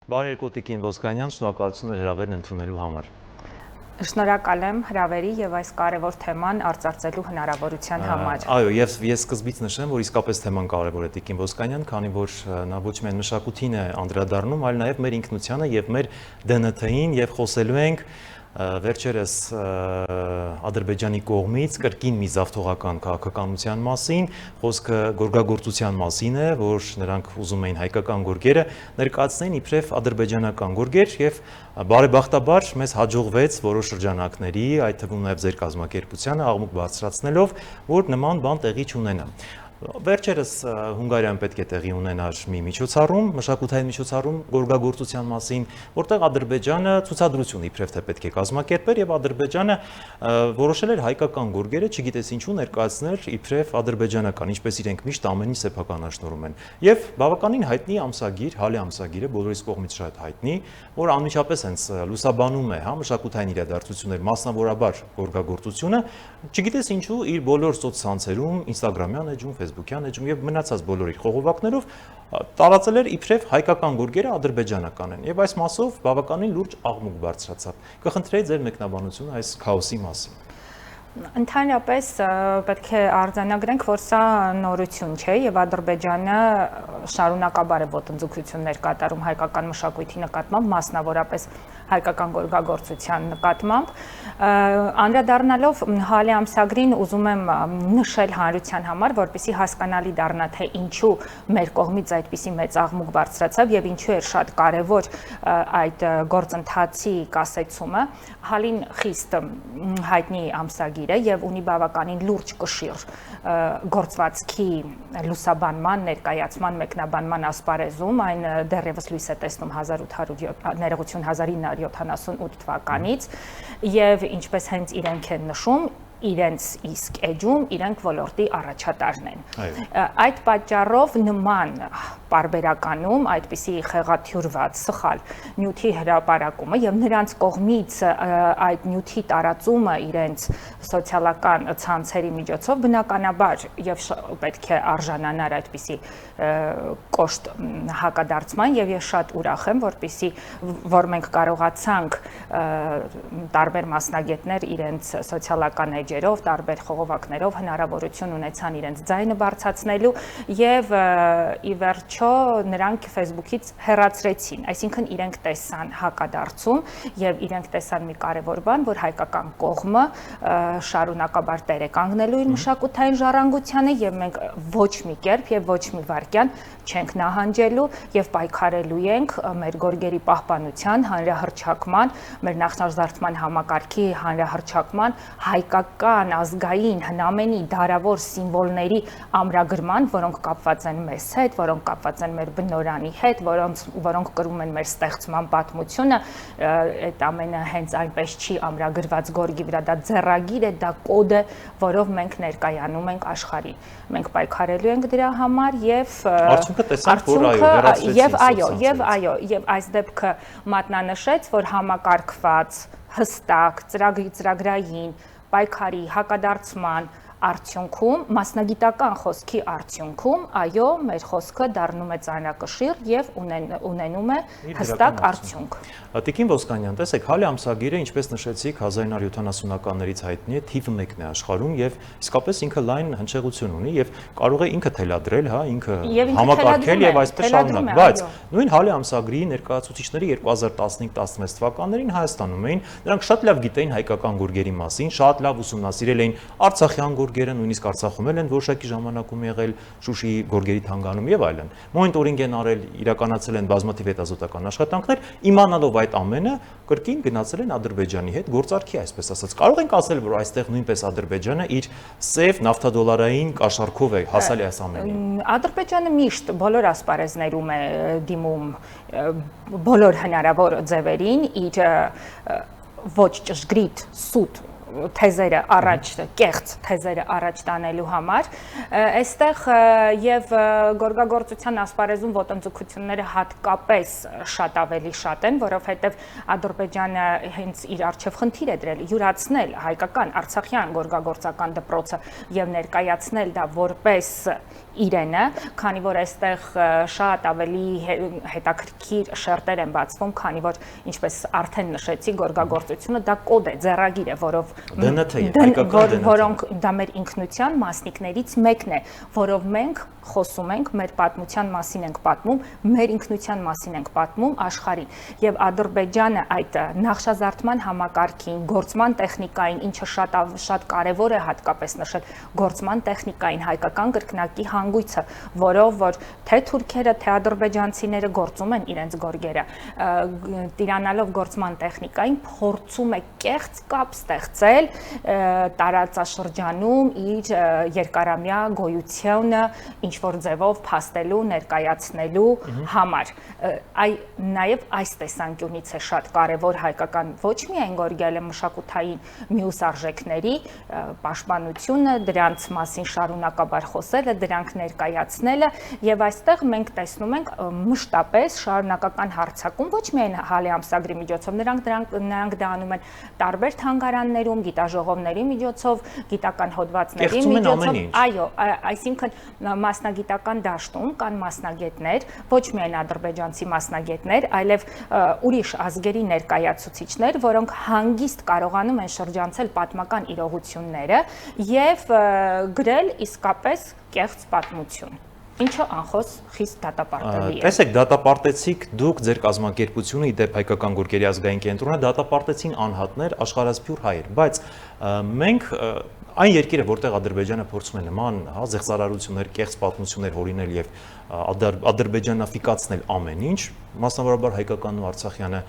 Բարի Տիկին Ոսկանյան, շնորհակալություն հրավերն ընդունելու համար։ Շնորհակալ եմ հրավերի եւ այս կարևոր թեման արծարծելու հնարավորության համար։ Այո, եւ ես սկզբից նշեմ, որ իսկապես թեման կարևոր է Տիկին Ոսկանյան, քանի որ նա ոչ միայն մշակութին է անդրադառնում, այլ նաեւ մեր ինքնությանը եւ մեր ԴՆԹ-ին եւ խոսելու ենք վերջերս Ադրբեջանի կողմից կրկին մի զավթողական քաղաքականության մասին, խոսքը գորգագործության մասին է, որ նրանք ուզում էին հայկական գորգերը ներկայացնեն իբրև ադրբեջանական գորգեր եւ բարեբախտաբար մեզ հաջողվեց որոշ շրջանակների, այդ թվում նաեւ ձեր կազմակերպությանը աղմուկ բարձրացնելով, որ նման բան տեղի չունենա։ Վերջերս Հունգարիայում պետք է տեղի ունենար մի միջոցառում, մշակութային միջոցառում գորգագործության մասին, որտեղ Ադրբեջանը ցուցադրություն իբրև թե պետք է կազմակերպեր եւ Ադրբեջանը որոշել էր հայկական գորգերը, չգիտես ինչու ներկայացնել իբրև ադրբեջանական, ինչպես իրենք միշտ ամեն ինչ սեփականաշնորհում են։ Եվ բավականին հայտնի ամսագիր, Հալե ամսագիրը բոլորիս կողմից շատ հայտնի, որ անմիջապես հենց լուսաբանում է, հա, մշակութային իրադարձություններ, մասնավորաբար գորգագործությունը, չգիտես ինչու իր բոլոր սոցցանցերում, Instagram-յան էջում, Facebook-յան էջում եւ մնացած բոլոր իր խողովակներով տարածել էր իբրև հայկական գորգերը ադրբեջանական են եւ այս մասով բավականին լուրջ աղմուկ բարձրացավ։ Կխնդրեի ձեր մեկնաբանությունը այս քաոսի մասին։ Ընդհանրապես պետք է արձանագրենք, որ սա նորություն չէ եւ Ադրբեջանը շարունակաբար է ոտնձգություններ կատարում հայկական մշակույթի նկատմամբ, մասնավորապես հայկական գորգագործության նկատմամբ։ Անդրադառնալով Հալե ամսագրին ուզում եմ նշել հանրության համար, որպեսզի հասկանալի դառնա, թե ինչու մեր կողմից այդպիսի մեծ աղմուկ բարձրացավ եւ ինչու էր շատ կարեւոր այդ գործընթացի կասեցումը։ Հալին խիստ հայտնի ամսագիր է եւ ունի բավականին լուրջ կշիռ գործվածքի լուսաբանման, ներկայացման, մեկնաբանման ասպարեզում, այն դեռևս լույս է տեսնում 1978 թվականից եւ ինչպես հենց իրենք են նշում, իրենց իսկ էջում իրենք ոլորտի առաջատարն են։ Այդ պատճառով նման պարբերականում այդպիսի խեղաթյուրված սխալ նյութի հրապարակումը եւ նրանց կողմից այդ նյութի տարածումը իրենց սոցիալական ցանցերի միջոցով բնականաբար եւ պետք է արժանանար այդպիսի կոշտ հակադարձման եւ ես շատ ուրախ եմ, որ մենք կարողացանք տարբեր մասնագետներ իրենց սոցիալական էջերով, տարբեր խողովակներով հնարավորություն ունեցան իրենց ձայնը բարձրացնելու եւ ի վերջո նրանք Facebook-ից հեռացրեցին, այսինքն իրենք տեսան հակադարձում եւ իրենք տեսան մի կարեւոր բան, որ հայկական կողմը շարունակաբար տեր է կանգնելու իր մշակութային ժառանգությանը եւ մենք ոչ մի կերպ եւ ոչ մի վարքյան չենք նահանջելու եւ պայքարելու ենք մեր գորգերի պահպանության, հանրահռչակման, մեր նախնազարդման համակարգի հանրահռչակման, հայկական ազգային հնամենի դարավոր սիմվոլների ամրագրման, որոնք կապված են մեզ հետ, որոնք կապված են մեր բնորանի հետ, որոնք կրում են մեր ստեղծման պատմությունը, այդ ամենը հենց այնպես չի ամրագրված գորգի վրա, դա ձեռագիր է, դա կոդ է, որով մենք ներկայանում ենք աշխարհին։ Մենք պայքարելու ենք դրա համար եւ արդյունքը տեսանք, որ այո, եւ այս դեպքը մատնանշեց, որ համակարգված, հստակ, ծրագրային պայքարի հակադարձման արդյունքում, մասնագիտական խոսքի արդյունքում, այո, մեր խոսքը դառնում է ծանրակշիռ եւ ունենում է հստակ արդյունք։ Տիկին Ոսկանյան, տեսեք, Հալե ամսագիրը, ինչպես նշեցիք, 1970-ականներից հայտնի է, թիվ 1-ն է աշխարհում եւ իսկապես ինքը լայն հնչեղություն ունի եւ կարող է ինքը թելադրել, հա, ինքը համակարգել եւ այսպես շարունակ, բայց նույն Հալե ամսագրի ներկայացուցիչները 2015-16 թվականներին Հայաստանում էին, նրանք շատ լավ գիտեին հայկական գորգերի մասին, շատ լավ ուսումնասիրել էին արցախյան գորգերը, նույնիսկ Արցախում են որոշակի ժամանակում եղել, Շուշիի գորգերի թանգանում եւ այլն։ Մոնիտորինգ են արել, իրականացել են բազմաթիվ հետազոտական աշխատանքներ, իմանալով այդ ամենը, կրկին գնացել են Ադրբեջանի հետ գործարքի, այսպես ասած։ Կարող ենք ասել, որ այստեղ նույնպես Ադրբեջանը իր սև նավթադոլարային կաշառքով է հասել այս ամենին։ Ադրբեջանը միշտ բոլոր ասպարեզներում է դիմում բոլոր հնարավոր ձևերին իր ոչ ճշգրիտ սուտ թեզերը առաջ, կեղծ թեզերը առաջ տանելու համար, այստեղ եւ գորգագործության ասպարեզում ոտնձգությունները հատկապես շատ ավելի շատ են, որովհետեւ Ադրբեջանը հենց իր արչեւ խնդիր է դրել յուրացնել հայկական արցախյան գորգագործական դպրոցը եւ ներկայացնել դա որպես իրենը, քանի որ այստեղ շատ ավելի հետաքրքիր շերտեր են բացվում, քանի որ ինչպես արդեն նշեցի, գորգագործությունը դա կոդ է, ձեռագիր է, որոնք դա մեր ինքնության մասնիկներից մեկն է, որով մենք խոսում ենք, մեր պատմության մասին ենք պատմում, մեր ինքնության մասին ենք պատմում աշխարհին։ Եվ Ադրբեջանը այդ նախշազարդման համակարգին, գործման տեխնիկային, ինչը շատ կարևոր է հատկապես նշել, գործման տեխնիկային, հայկական կրկնակի հանգույցը, որով որ թե թուրքերը, թե ադրբեջանցիները գործում են իրենց գորգերը, տիրանալով գործման տեխնիկային, փորձում է կեղծ կապ ստեղծել տարածաշրջանում իր երկարամյա գոյությունը ինչ-որ ձևով փաստելու, ներկայացնելու համար։ Նաև այս տեսանկյունից է շատ կարևոր հայկական ոչ միայն գորգելը մշակութային մյուս արժեքների պաշտպանությունը, դրանց մասին շարունակաբար խոսելը, դրանք ներկայացնելը, եւ այստեղ մենք տեսնում ենք մշտապես շարունակական հարձակում ոչ միայն հալի ամսագրի միջոցով, նրանք դա անում են տարբեր թանգարաններում, գիտաժողովների միջոցով, գիտական հոդվածների միջոցով, այո, այսինքն մասնագիտական դաշտում կան մասնագետներ, ոչ միայն ադրբեջանցի մասնագետներ, այլև ուրիշ ազգերի ներկայացուցիչներ, որոնք հանգիստ կարողանում են շրջանցել պատմական իրողությունները եւ գրել իսկապես կեղծ պատմություն, ինչը անխոս խիստ դատապարտելի է։ Տեսեք, դատապարտեցիք դուք ձեր կազմակերպությունը, իդեպ Հայկական գորգերի ազգային կենտրոնը, դատապարտեցին անհատներ, աշխարհասփյուր հայեր, բայց մենք այն երկիրը, որտեղ Ադրբեջանը փորձում է նման զեղծարարություններ, կեղծ պատմություններ հորինել եւ ադրբեջանաֆիկացնել ամեն ինչ, մասնավորաբար հայկականն ու արցախյանը,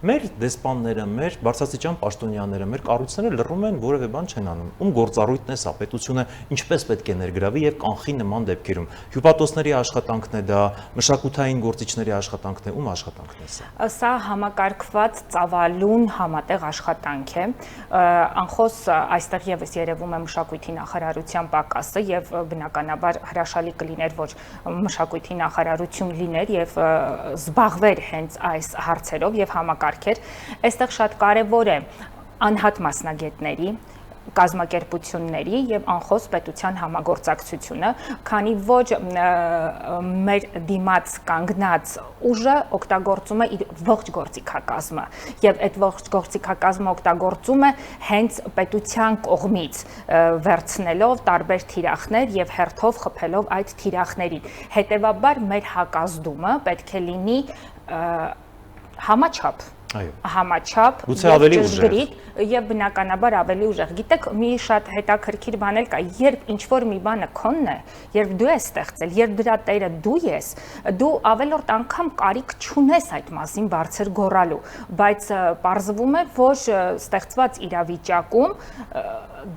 մեր դեսպանները, մեր բարձրաստիճան պաշտոնյաները, մեր կառույցները լռում են, որևէ բան չեն անում։ Ում գործառույթն է սա, պետությունը ինչպես պետք է ներգրավի եւ կանխի նման դեպքերում։ Հյուպատոսների աշխատանքն է դա, մշակութային գործիչների աշխատանքն է, ում աշխատանքն է սա։ Սա համակարգված ծավալուն համատեղ աշխատանք է։ Անխոս այստեղ եւս երևում է մշակույթի նախարարության պակասը եւ բնականաբար հրաշալի կլիներ, որ մշակույթի նախարարություն լիներ եւ զբաղվեր հենց այս հարցերով եւ համակարգեր։ Այստեղ շատ կարեւոր է անհատ մասնագետների, կազմակերպությունների եւ անխոս պետության համագործակցությունը, քանի որ մեր դիմաց կանգնած ուժը օգտագործում է իր ողջ գործիքակազմը եւ այդ ողջ գործիքակազմը օգտագործում է հենց պետության կողմից վերցնելով տարբեր թիրախներ եւ հերթով խփելով այդ թիրախներին։ Հետեւաբար մեր հակազդումը պետք է լինի համաչափ համաչափ եւ բնականաբար ավելի ուժեղ։ Գիտեք, մի շատ հետաքրքիր բան էլ կա, երբ ինչ-որ մի բանը քոնն է, երբ դու ես ստեղծել, երբ դրա տերը դու ես, դու ավելորդ անգամ կարիք չունես այդ մասին բարձր գոռալու, բայց պարզվում է, որ ստեղծված իրավիճակում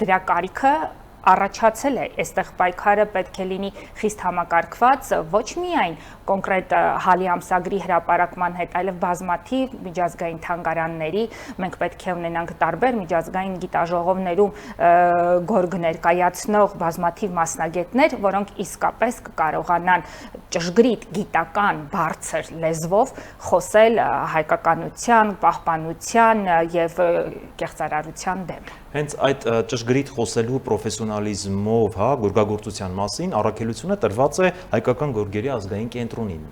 դրա կարիքը առաջացել է, այստեղ պայքարը պետք է լինի խիստ համակարգված, ոչ միայն կոնկրետ հալի ամսագրի հրապարակման հետ, այլև բազմաթիվ միջազգային թանգարանների, մենք պետք է ունենանք տարբեր միջազգային գիտաժողովներում գորգ ներկայացնող բազմաթիվ մասնագետներ, որոնք իսկապես կկարողանան ճշգրիտ գիտական բարձր լեզվով խոսել հայկականության, պահպանության եւ կեղծարարության դեմ։ Հենց այդ ճշգրիտ խոսելու պրոֆեսիոնալիզմով, գորգագործության մասին առաքելությունը տրված է Հայկական գորգերի ազգային կենտրոնին։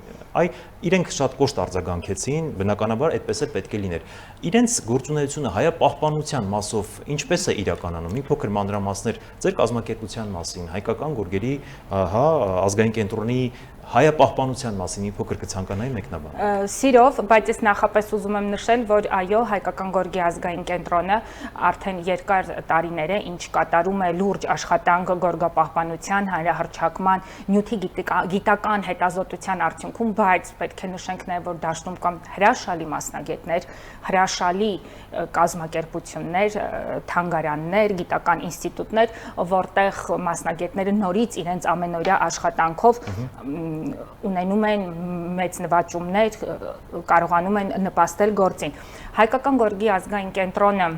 Իրենք շատ կոշտ արձագանքեցին, բնականաբար այդպես էլ պետք է լիներ։ Իրենց գործունեությունը հայապահպանության մասով ինչպես է իրականանում։ Մի փոքր մանրամասներ ձեր կազմակերպության մասին, Հայկական գորգերի ազգային կենտրոնի հայապահպանության մասին մի փոքր կցանկանայի մեկնաբան։ Սիրով, բայց ես նախապես ուզում եմ նշել, որ այո, Հայկական գորգի ազգային կենտրոնը արդեն երկար տարիներ է, ինչ կատարում է լուրջ աշխատանք գորգապահպանության, հանրահռչակման, նյութի գիտական հետազոտության արդյունքում, բայց պետք է նշենք նաև, որ դաշտում կան հրաշալի մասնագետներ, հրաշալի կազմակերպություններ, թանգարաններ, գիտական ինստիտուտներ, որտեղ մասնագետները նորից իրենց ամենօրյա աշխատանքով ունենում են մեծ նվաճումներ, կարողանում են նպաստել գործին։ Հայկական գորգի ազգային կենտրոնը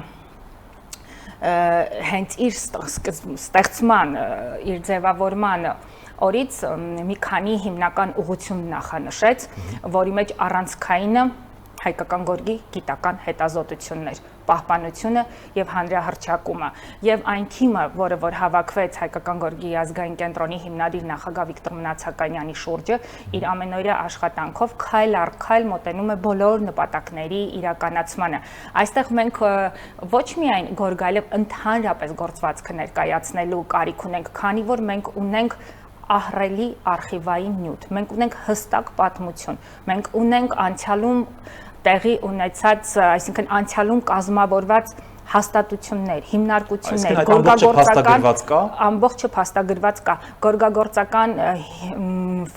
հենց իր ստեղծման, իր ձևավորման օրից մի քանի հիմնական ուղղություն նախանշեց, որի մեջ առանցքայինը հայկական գորգի գիտական հետազոտություններ, պահպանությունը եւ հանրահռչակումը եւ այն թիմը, որը որ հավաքվեց հայկական գորգի ազգային կենտրոնի հիմնադիր նախագահ Վիկտոր Մնացականյանի շուրջը, իր ամենօրյա աշխատանքով քայլ առ քայլ մոտենում է բոլոր նպատակների իրականացմանը։ Այստեղ մենք ոչ միայն գորգայով ընդհանրապես գործվածքը ներկայացնելու կարիք ունենք, քանի որ մենք ունենք ահռելի արխիվային նյութ, մենք ունենք հստակ պատմություն, մենք ունենք անցյալում տեղի ունեցած, այսինքն անցյալում կազմավորված հաստատություններ, հիմնարկություններ, գորգագործական ամբողջը փաստագրված կա, գորգագործական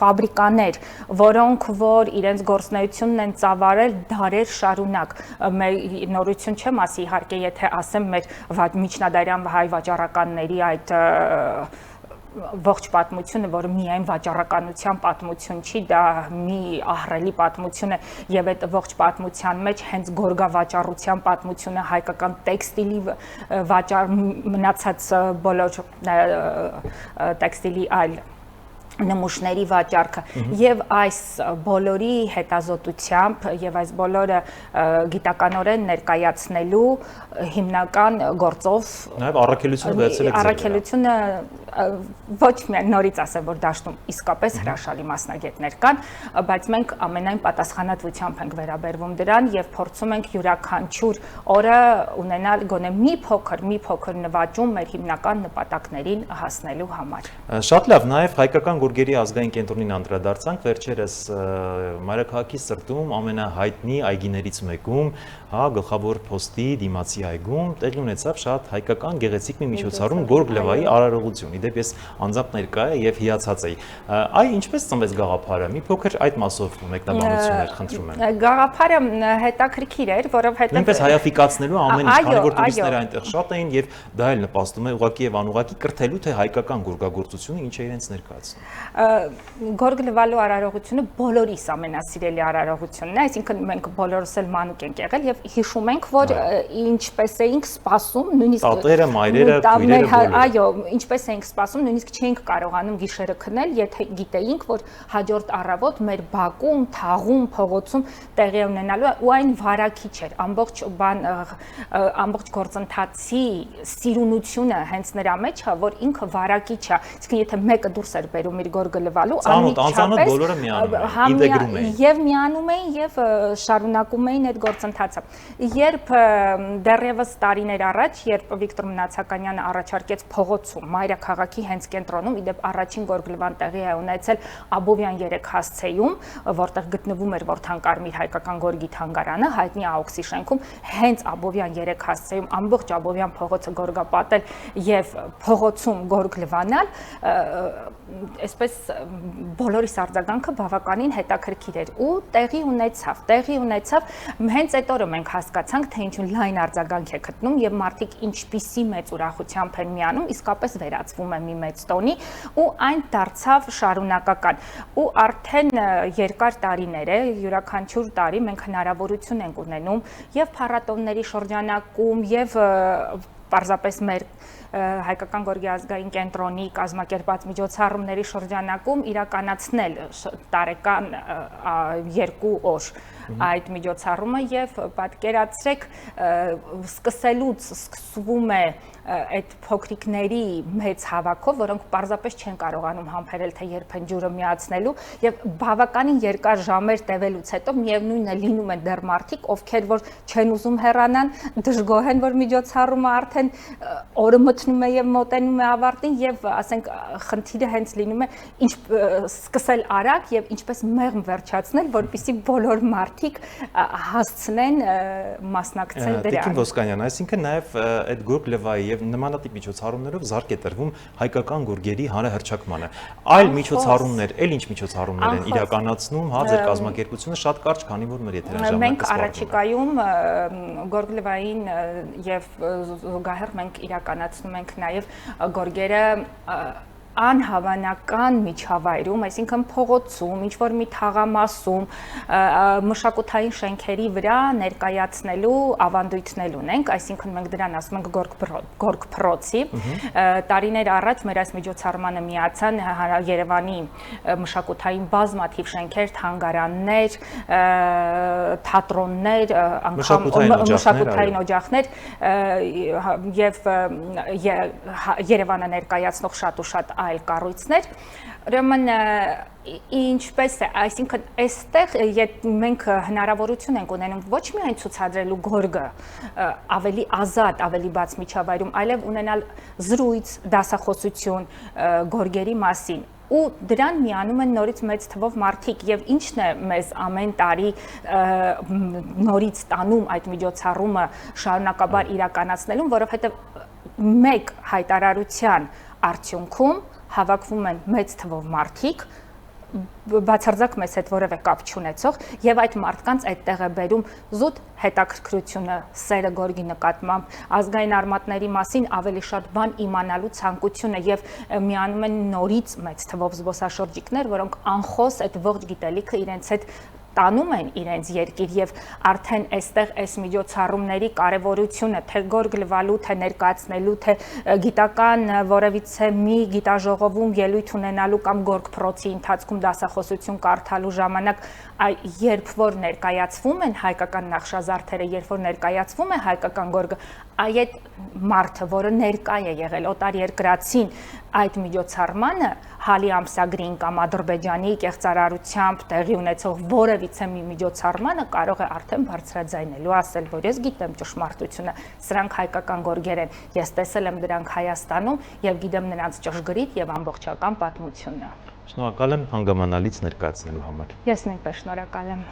ֆաբրիկաներ, որոնք որ իրենց գործունեությունն են ծավալել դարեր շարունակ։ Նորություն չեմ ասի, իհարկե, եթե ասեմ մեր միջնադարյան հայ վաճառականների այդ ողջ պատմությունը, որը միայն վաճառականության պատմություն չի, դա մի ահռելի պատմություն է եւ այդ ողջ պատմության մեջ հենց գորգավաճառության պատմությունը, հայկական տեքստիլի վաճառ մնացած բոլոր տեքստիլի այլ նմուշների վաճառքը եւ այս բոլորի հետազոտությամբ եւ այս բոլորը գիտականորեն ներկայացնելու հիմնական գործով նաեւ առաքելությունը վերցել եք առաքելությունը ոչ միայն նորից ասեմ, որ դաշտում իսկապես հրաշալի մասնագետներ կան, բայց մենք ամենայն պատասխանատվությամբ ենք վերաբերվում դրան եւ փորձում ենք յուրաքանչյուր օրը ունենալ գոնե մի փոքր նվաճում մեր հիմնական նպատակներին հասնելու համար։ Շատ լավ, նաեւ հայկական գորգերի ազգային կենտրոնին անդրադարձանք, վերջերս Մայրաքաղաքի սրտում ամենահայտնի այգիներից մեկում, գլխավոր փոստի դիմացի այգում տեղի ունեցավ շատ հայկական գեղեցիկ մի միջոցառում գորգ լվայի արարողություն։ Իդեպ ես անձամբ ներկա եւ հիացած էի։ Այ ինչպես ծնվեց գաղափարը։ Մի փոքր այդ մասով մեկնաբանություններ խնդրում եմ։ Գաղափարը հետաքրքիր էր, որովհետեւ նույնպես հայաֆիկացնելու ամեն ինչ, քանի որ տուրիստները այնտեղ շատ էին եւ դա էլ նպաստում է ուղղակի եւ անուղղակի կրթելու թե հայկական գորգագործությունը ինչ է իրենց ներկայացնում։ Գորգ լվալու արարողությունը բոլորիս ամենասիրելի արարողությունն է, այսինքն մենք բոլորս էլ մանուկ ենք եղել եւ հիշում ենք, որ ինչպես էինք սպասում, նույնիսկ տատերը, մայրերը, քույրերը, այո, ինչպես էինք սպասում, նույնիսկ չէինք կարողանում գիշերը քնել, եթե գիտեինք, որ հաջորդ առավոտ մեր բակում, թաղում, փողոցում տեղի ունենալու ու այն վարակիչ էր, ամբողջ գործընթացի սիրունությունը հենց նրա մեջ է, որ ինքը վարակիչ է, իսկ եթե մեկը դուրս էր բերում իր գորգը լվալու, անծանոթ բոլորը միանում էին, եւ միանում էին եւ շարունակում էին այդ գործընթացը։ Երբ դեռևս տարիներ առաջ, երբ Վիկտոր Մնացականյանը առաջարկեց փողոցում, Մայրաքաղաքի հենց կենտրոնում, իդեպ առաջին գորգլվան տեղի է ունեցել Աբովյան 3 հասցեում, որտեղ գտնվում էր Որդանկարմիր հայկական գորգի թանգարանը, հայտնի AUX-ի շենքում, հենց Աբովյան 3 հասցեում ամբողջ Աբովյան փողոցը գորգապատել եւ փողոցում գորգ լվանալ, այսպես բոլորիս արձագանքը բավականին հետաքրքիր էր ու տեղի ունեցավ հենց այդ օրը մենք հասկացանք թե ինչու լայն արձագանք է գտնում եւ մարդիկ ինչպիսի մեծ ուրախությամբ են միանում իսկապես վերածվում է մի մեծ տոնի ու այն դարձավ շարունակական ու արդեն երկար տարիներ է յուրաքանչյուր տարի մենք հնարավորություն ենք ունենում եւ փառատոնների շրջանակում եւ պարզապես մեր հայկական գորգի ազգային կենտրոնի կազմակերպած միջոցառումների շրջանակում իրականացնել տարեկան 2 օր այդ միջոցառումը եւ պատկերացրեք սկսելուց սկսվում է այդ փոքրիկների մեծ հավաքով, որոնք պարզապես չեն կարողանում համբերել թե երբեն ջուրը միացնելու եւ բավականին երկար ժամեր տևելուց հետո միևնույնն է լինում են դեռ մարդիկ, ովքեր որ չեն ուզում հեռանան, դժգոհ են, որ միջոցառումը արդեն օրը մտնում է եւ մոտենում է ավարտին եւ ասենք խնդիրը հենց լինում է ինչ սկսել արագ եւ ինչպես մեղմ վերջացնել, որպեսզի բոլոր մարդիկ հասցնեն մասնակցել դրան։ Տիկին Ոսկանյան, այսինքն նաեւ այդ գորգ լվայի եւ նմանատիպ միջոցառումներով զարկ է տրվում հայկական գորգերի հանրահռչակմանը։ Այլ միջոցառումներ, այլ ինչ միջոցառումներ են իրականացնում, ձեր կազմակերպությունը շատ կարճ, քանի որ մեր եթերաժամանակը սպառվում է։ Մենք առաջիկայում գորգ լվային եւ զուգահեռ մենք իրականացնում ենք նաեւ գորգերը անհավանական միջավայրում, այսինքն փողոցում, ինչ որ մի թաղամասում, մշակութային շենքերի վրա ներկայացնելու ավանդույթներ ունենք, այսինքն մենք դրան ասում ենք գորգ փռոցի։ Տարիներ առաջ մեր այս միջոցառմանը միացան Երևանի մշակութային բազմաթիվ շենքեր, թանգարաններ, թատրոններ, անգամ մշակութային օջախներ եւ Երևանը ներկայացնող շատ ու շատ այլ կառույցներ, ուրեմն ինչպես է, այսինքն այստեղ մենք հնարավորություն ենք ունենում ոչ միայն ցուցադրելու գորգը ավելի ազատ, ավելի բաց միջավայրում, այլև ունենալ զրույց, դասախոսություն գորգերի մասին ու դրան միանում են նորից մեծ թվով մարդիկ եւ ինչն է մեզ ամեն տարի նորից տանում այդ միջոցառումը շարունակաբար իրականացնելուն, որովհետեւ մեկ հայտարարության արդյունքում հավաքվում են մեծ թվով մարդիկ, բացարձակ մեզ հետ որևէ կապ չունեցող եւ այդ մարդկանց այդտեղ է բերում զուտ հետաքրքրությունը, սերը գորգի նկատմամբ, ազգային արմատների մասին ավելի շատ բան իմանալու ցանկությունը եւ միանում են նորից մեծ թվով զբոսաշրջիկներ, որոնք անխոս այդ ողջ գիտելիքը իրենց հետ տանում են իրենց երկիր եւ արդեն այստեղ այս միջոցառումների կարեւորությունը թե գորգ լվալու, թե ներկայացնելու, թե գիտական որևիցե մի գիտաժողովում ելույթ ունենալու կամ գորգ փռոցի ընթացքում դասախոսություն կարդալու ժամանակ երբ որ ներկայացվում են հայկական նախշազարդերը, երբ որ ներկայացվում է հայկական գորգը, այդ մարդը, որը ներկա է եղել օտարերկրացին այդ միջոցառմանը, հալի ամսագրին կամ Ադրբեջանի կեղծարարությամբ տեղի ունեցող որևիցե մի միջոցառմանը կարող է արդեն բարձրաձայնելու ասել, որ ես գիտեմ ճշմարտությունը, սրանք հայկական գորգեր են, ես տեսել եմ դրանք Հայաստանում եւ գիտեմ նրանց ճշգրիտ եւ ամբողջական պատմությունը։ Շնորհակալ եմ հանգամանալից ներկայացնելու համար։ Ես նույնպես շնորհակալ եմ։